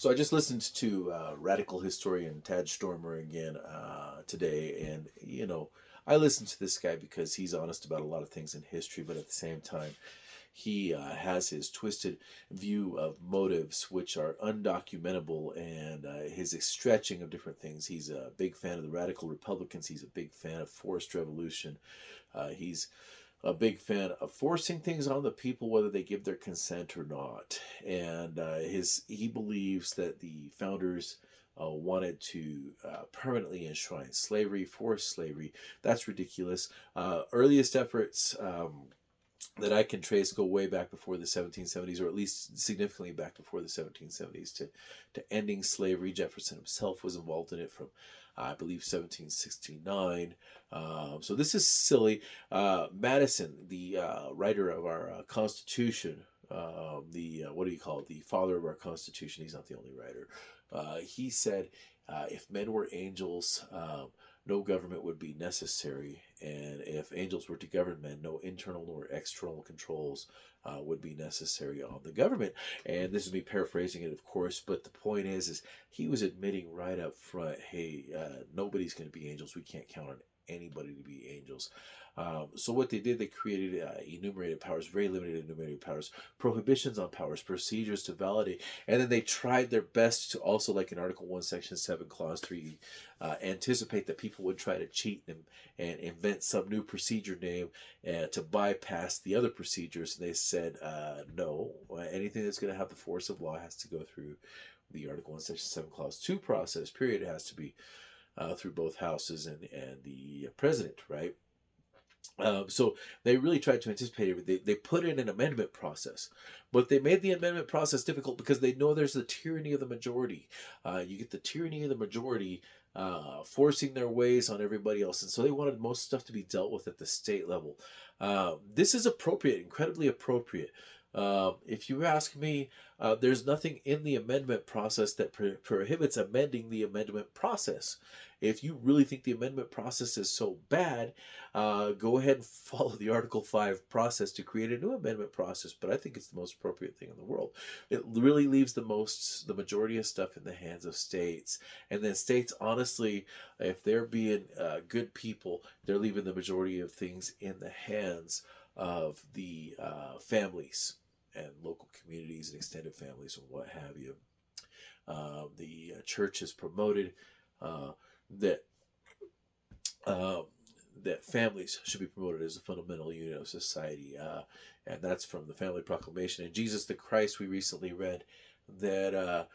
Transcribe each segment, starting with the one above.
So I just listened to radical historian Tad Stoermer again today, and I listen to this guy because he's honest about a lot of things in history, but at the same time, he has his twisted view of motives, which are undocumentable, and his stretching of different things. He's a big fan of the radical Republicans. He's a big fan of forced revolution. He's a big fan of forcing things on the people whether they give their consent or not. And his he believes that the founders wanted to permanently enshrine slavery, force slavery. That's ridiculous. Earliest efforts that I can trace go way back before the 1770s, or at least significantly back before the 1770s, to ending slavery. Jefferson himself was involved in it from, I believe, 1769. So this is silly. Madison, the writer of our Constitution, the what do you call it? The father of our Constitution. He's not the only writer. He said, if men were angels, no government would be necessary, and if angels were to govern men, no internal nor external controls would be necessary on the government. And this is me paraphrasing it, of course, but the point is he was admitting right up front, hey, nobody's going to be angels. We can't count on anybody to be angels. So what they did, they created enumerated powers, very limited enumerated powers, prohibitions on powers, procedures to validate, and then they tried their best to also, like in Article 1, Section 7, Clause 3, anticipate that people would try to cheat and invent some new procedure name to bypass the other procedures. And they said, no, anything that's going to have the force of law has to go through the Article 1, Section 7, Clause 2 process, period. It has to be through both houses and the president, right? So they really tried to anticipate everything. They put in an amendment process, but they made the amendment process difficult because they know there's the tyranny of the majority. You get the tyranny of the majority forcing their ways on everybody else, and so they wanted most stuff to be dealt with at the state level. This is appropriate, incredibly appropriate. If you ask me, there's nothing in the amendment process that prohibits amending the amendment process. If you really think the amendment process is so bad, go ahead and follow the Article 5 process to create a new amendment process. But I think it's the most appropriate thing in the world. It really leaves the majority of stuff in the hands of states. And then states, honestly, if they're being good people, they're leaving the majority of things in the hands of the families and local communities and extended families and what have you. The church has promoted that uh, that families should be promoted as a fundamental unit of society, and that's from the Family Proclamation. And Jesus the Christ, we recently read that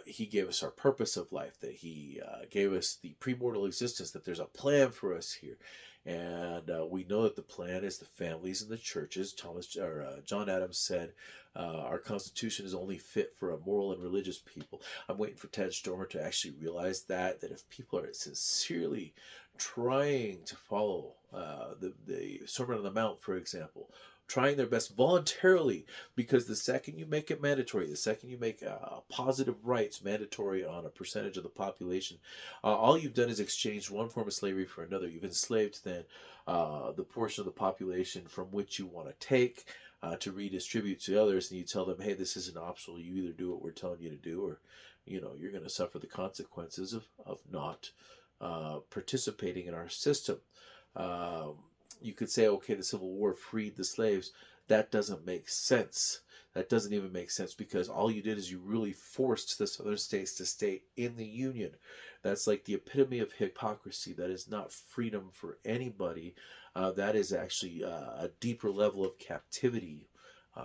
he gave us our purpose of life, that he gave us the premortal existence, that there's a plan for us here. And we know that the plan is the families and the churches. John Adams said, our Constitution is only fit for a moral and religious people. I'm waiting for Tad Stoermer to actually realize that if people are sincerely trying to follow the Sermon on the Mount, for example, trying their best voluntarily, because the second you make it mandatory, the second you make positive rights mandatory on a percentage of the population, all you've done is exchanged one form of slavery for another. You've enslaved then the portion of the population from which you want to take to redistribute to others, and you tell them, hey, this isn't optional. You either do what we're telling you to do, or you're going to suffer the consequences of not participating in our system. Um, you could say, okay, the Civil War freed the slaves. That doesn't make sense. That doesn't even make sense, because all you did is you really forced the southern states to stay in the Union. That's like the epitome of hypocrisy. That is not freedom for anybody. That is actually a deeper level of captivity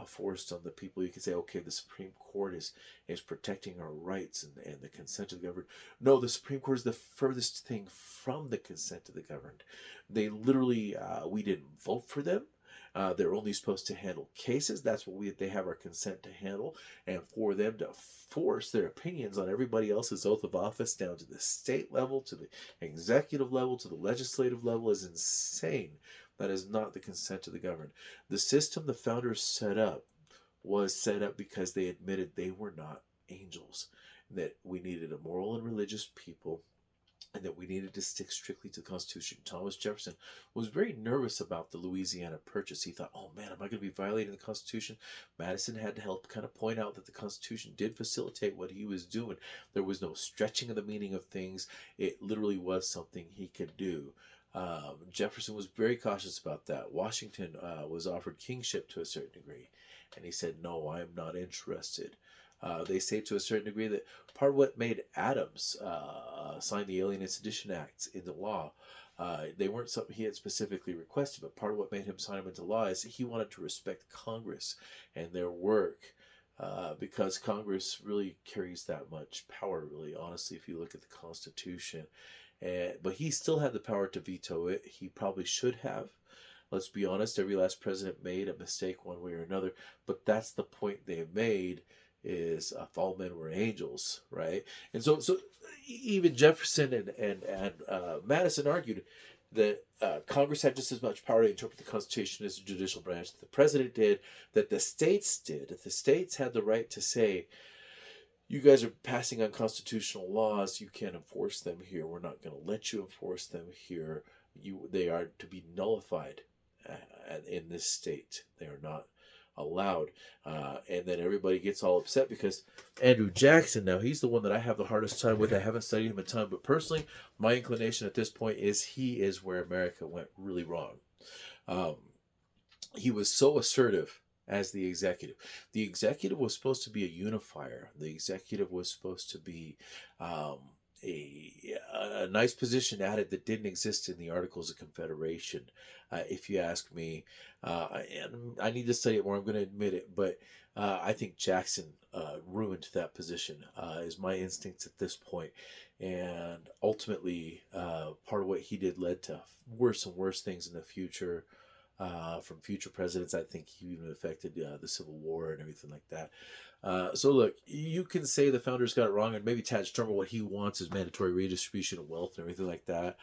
forced on the people. You could say, okay, the Supreme Court is protecting our rights and the consent of the governed. No, the Supreme Court is the furthest thing from the consent of the governed. They literally, we didn't vote for them. They're only supposed to handle cases. That's what they have our consent to handle. And for them to force their opinions on everybody else's oath of office down to the state level, to the executive level, to the legislative level is insane. That is not the consent of the governed. The system the founders set up was set up because they admitted they were not angels, that we needed a moral and religious people and that we needed to stick strictly to the Constitution. Thomas Jefferson was very nervous about the Louisiana Purchase. He thought, oh man, am I going to be violating the Constitution? Madison had to help kind of point out that the Constitution did facilitate what he was doing. There was no stretching of the meaning of things, it literally was something he could do. Jefferson was very cautious about that. Washington was offered kingship to a certain degree, and he said, no, I am not interested. They say to a certain degree that part of what made Adams sign the Alien and Sedition Acts into law, they weren't something he had specifically requested, but part of what made him sign them into law is he wanted to respect Congress and their work. Because Congress really carries that much power, really, honestly, if you look at the Constitution. But he still had the power to veto it. He probably should have. Let's be honest, every last president made a mistake one way or another, but that's the point they made is if all men were angels, right? And so even Jefferson and Madison argued that Congress had just as much power to interpret the Constitution as the judicial branch, that the president did, that the states did, that the states had the right to say, you guys are passing unconstitutional laws. You can't enforce them here. We're not going to let you enforce them here. They are to be nullified in this state. They are not allowed. And then everybody gets all upset because Andrew Jackson, now he's the one that I have the hardest time with. I haven't studied him a ton, but personally, my inclination at this point is he is where America went really wrong. Um, he was so assertive as the executive. The executive was supposed to be a unifier. The executive was supposed to be um, a nice position added that didn't exist in the Articles of Confederation, if you ask me. And I need to study it more. I'm going to admit it, but I think Jackson ruined that position. Is my instinct at this point, and ultimately, part of what he did led to worse and worse things in the future. From future presidents, I think he even affected the Civil War and everything like that. So look, you can say the founders got it wrong, and maybe Tad Stoermer, what he wants is mandatory redistribution of wealth and everything like that.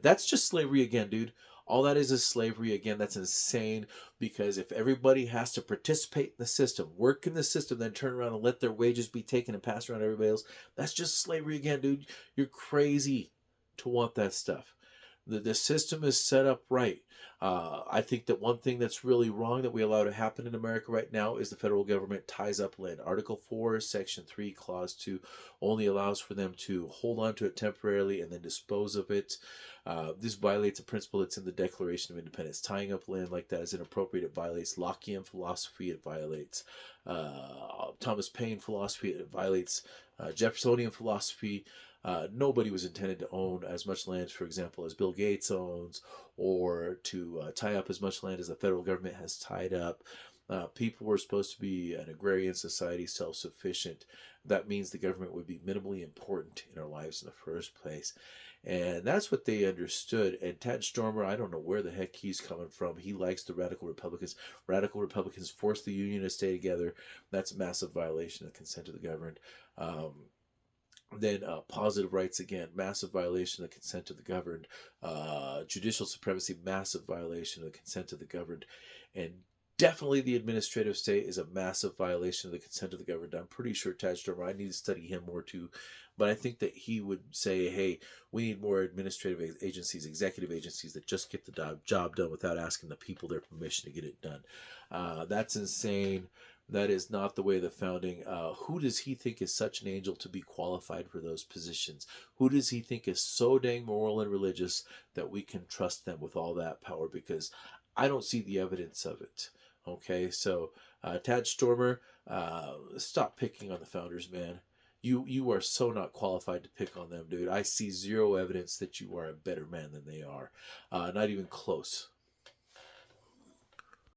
That's just slavery again, dude. All that is slavery again. That's insane, because if everybody has to participate in the system, work in the system, then turn around and let their wages be taken and passed around to everybody else, that's just slavery again, dude. You're crazy to want that stuff. The system is set up right. I think that one thing that's really wrong that we allow to happen in America right now is the federal government ties up land. Article 4, Section 3, Clause 2 only allows for them to hold on to it temporarily and then dispose of it. This violates a principle that's in the Declaration of Independence. Tying up land like that is inappropriate. It violates Lockean philosophy. It violates Thomas Paine philosophy. It violates Jeffersonian philosophy. Nobody was intended to own as much land, for example, as Bill Gates owns, or to tie up as much land as the federal government has tied up. People were supposed to be an agrarian society, self-sufficient. That means the government would be minimally important in our lives in the first place. And that's what they understood. And Tad Stoermer, I don't know where the heck he's coming from. He likes the radical Republicans. Radical Republicans force the Union to stay together. That's a massive violation of consent of the governed. Then positive rights, again, massive violation of the consent of the governed. Judicial supremacy, massive violation of the consent of the governed. And definitely the administrative state is a massive violation of the consent of the governed. I'm pretty sure Tad Stoermer, I need to study him more too, but I think that he would say, hey, we need more administrative agencies, executive agencies that just get the job done without asking the people their permission to get it done. That's insane. That is not the way the founding. Who does he think is such an angel to be qualified for those positions? Who does he think is so dang moral and religious that we can trust them with all that power? Because I don't see the evidence of it. Okay, so Tad Stoermer, stop picking on the founders, man. You are so not qualified to pick on them, dude. I see zero evidence that you are a better man than they are. Not even close.